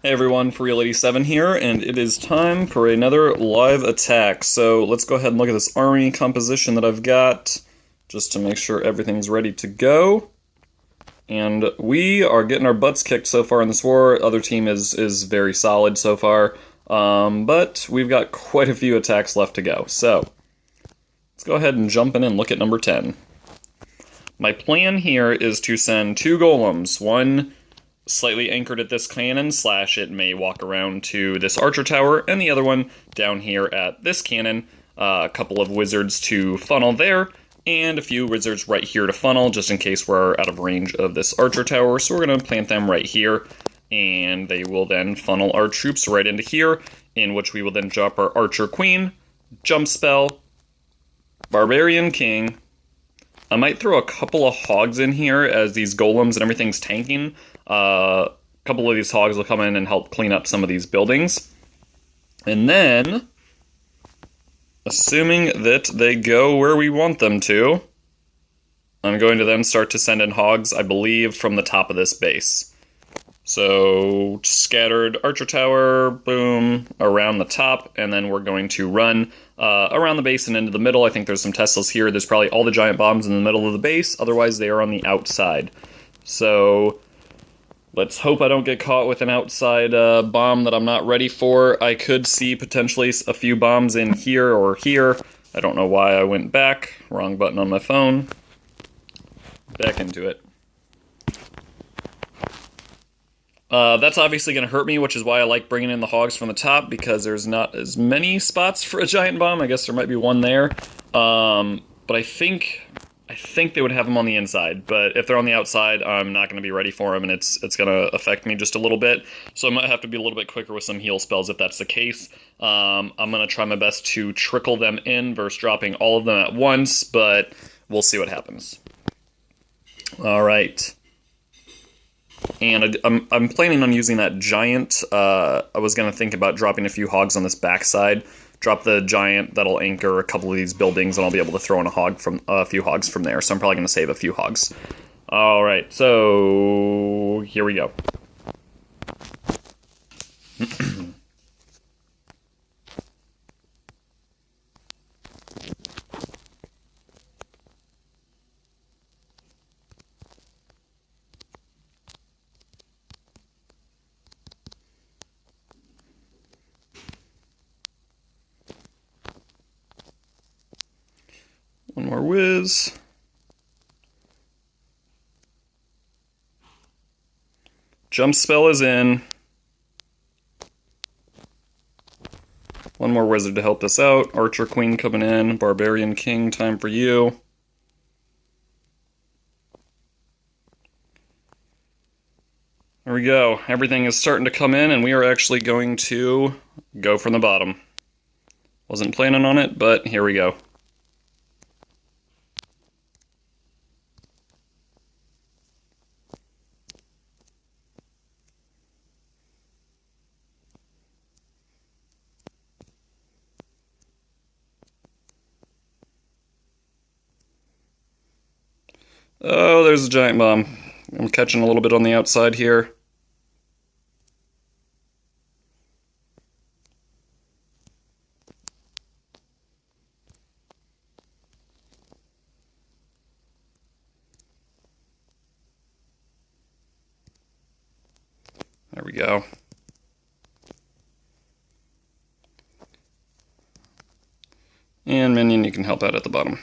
Hey everyone, ForReal87 here, and it is time for another live attack. So let's go ahead and look at this army composition that I've got, just to make sure everything's ready to go. And we are getting our butts kicked so far in this war. Other team is very solid so far, but we've got quite a few attacks left to go. So let's go ahead and jump in and look at number 10. My plan here is to send two golems, one slightly anchored at this cannon, / it may walk around to this archer tower, and the other one down here at this cannon. A couple of wizards to funnel there, and a few wizards right here to funnel, just in case we're out of range of this archer tower. So we're going to plant them right here, and they will then funnel our troops right into here, in which we will then drop our archer queen, jump spell, barbarian king. I might throw a couple of hogs in here as these golems and everything's tanking. A couple of these hogs will come in and help clean up some of these buildings. And then, assuming that they go where we want them to, I'm going to then start to send in hogs, I believe, from the top of this base. So, scattered archer tower, boom, around the top, and then we're going to run around the base and into the middle. I think there's some Teslas here. There's probably all the giant bombs in the middle of the base, otherwise they are on the outside. So, let's hope I don't get caught with an outside bomb that I'm not ready for. I could see potentially a few bombs in here or here. I don't know why I went back. Wrong button on my phone. Back into it. That's obviously going to hurt me, which is why I like bringing in the hogs from the top, because there's not as many spots for a giant bomb. I guess there might be one there. But I think they would have them on the inside. But if they're on the outside, I'm not going to be ready for them, and it's going to affect me just a little bit. So I might have to be a little bit quicker with some heal spells if that's the case. I'm going to try my best to trickle them in versus dropping all of them at once, but we'll see what happens. All right. And I'm planning on using that giant. I was going to think about dropping a few hogs on this backside. Drop the giant, that'll anchor a couple of these buildings, and I'll be able to throw in a few hogs from there. So I'm probably going to save a few hogs. All right, so here we go. One more whiz. Jump spell is in. One more wizard to help us out. Archer queen coming in. Barbarian king, time for you. There we go. Everything is starting to come in, and we are actually going to go from the bottom. Wasn't planning on it, but here we go. Oh, there's a giant bomb. I'm catching a little bit on the outside here. There we go. And minion, you can help out at the bottom.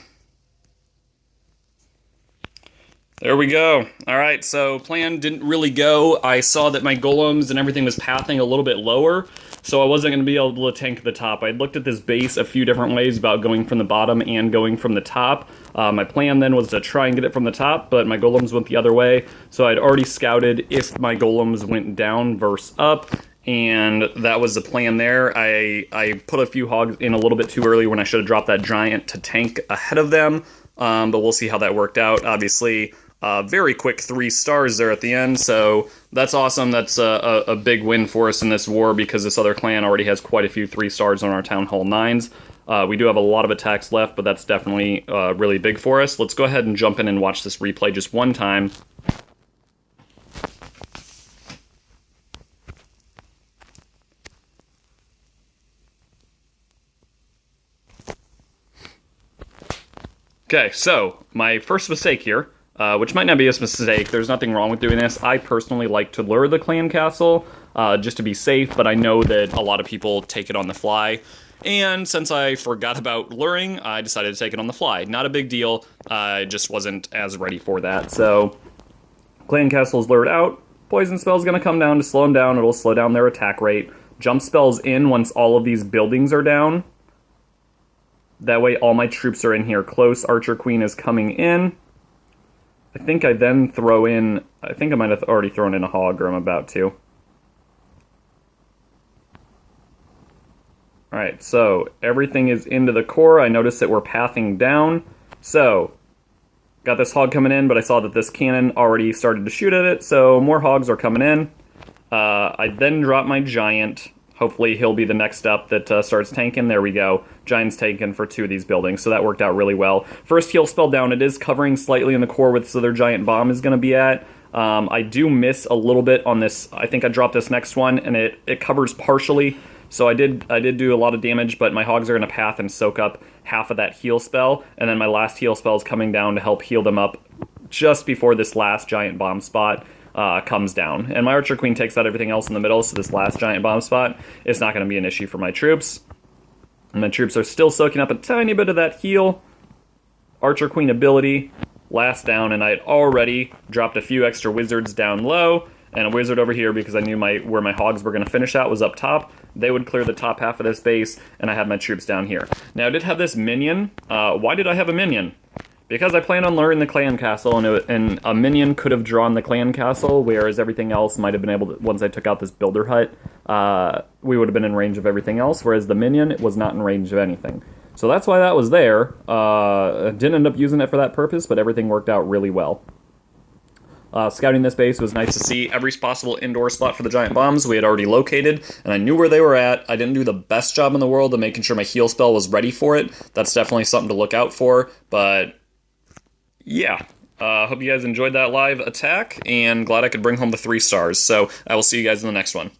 There we go. Alright, so plan didn't really go. I saw that my golems and everything was pathing a little bit lower, so I wasn't going to be able to tank the top. I looked at this base a few different ways about going from the bottom and going from the top. My plan then was to try and get it from the top, but my golems went the other way, so I'd already scouted if my golems went down versus up, and that was the plan there. I put a few hogs in a little bit too early when I should have dropped that giant to tank ahead of them, but we'll see how that worked out. Obviously, very quick 3 stars there at the end, so that's awesome. That's a big win for us in this war, because this other clan already has quite a few 3 stars on our Town Hall 9s. We do have a lot of attacks left, but that's definitely really big for us. Let's go ahead and jump in and watch this replay just one time. Okay, so my first mistake here, which might not be a mistake, there's nothing wrong with doing this. I personally like to lure the clan castle, just to be safe, but I know that a lot of people take it on the fly. And since I forgot about luring, I decided to take it on the fly. Not a big deal, I just wasn't as ready for that. So, clan castle's lured out. Poison spell's gonna come down to slow them down. It'll slow down their attack rate. Jump spell's in once all of these buildings are down. That way all my troops are in here close. Archer Queen is coming in. I think I then throw in... I think I might have already thrown in a hog, or I'm about to. Alright, so everything is into the core. I noticed that we're pathing down. So, got this hog coming in, but I saw that this cannon already started to shoot at it, so more hogs are coming in. I then drop my giant. Hopefully he'll be the next step that starts tanking. There we go. Giant's taken for 2 of these buildings, so that worked out really well. First heal spell down. It is covering slightly in the core with so their giant bomb is going to be at. I do miss a little bit on this. I think I dropped this next one, and it covers partially. So I did do a lot of damage, but my hogs are going to path and soak up half of that heal spell, and then my last heal spell is coming down to help heal them up just before this last giant bomb spot comes down. And my Archer Queen takes out everything else in the middle, so this last giant bomb spot is not going to be an issue for my troops. And my troops are still soaking up a tiny bit of that heal. Archer Queen ability, last down, and I had already dropped a few extra wizards down low, and a wizard over here because I knew where my hogs were going to finish at was up top. They would clear the top half of this base, and I had my troops down here. Now, I did have this minion. Why did I have a minion? Because I planned on luring the clan castle, and a minion could have drawn the clan castle, whereas everything else might have been able to, once I took out this builder hut, we would have been in range of everything else, whereas the minion was not in range of anything. So that's why that was there. I didn't end up using it for that purpose, but everything worked out really well. Scouting this base was nice to see every possible indoor spot for the giant bombs we had already located, and I knew where they were at. I didn't do the best job in the world of making sure my heal spell was ready for it. That's definitely something to look out for, but yeah. Hope you guys enjoyed that live attack, and glad I could bring home the 3 stars. So I will see you guys in the next one.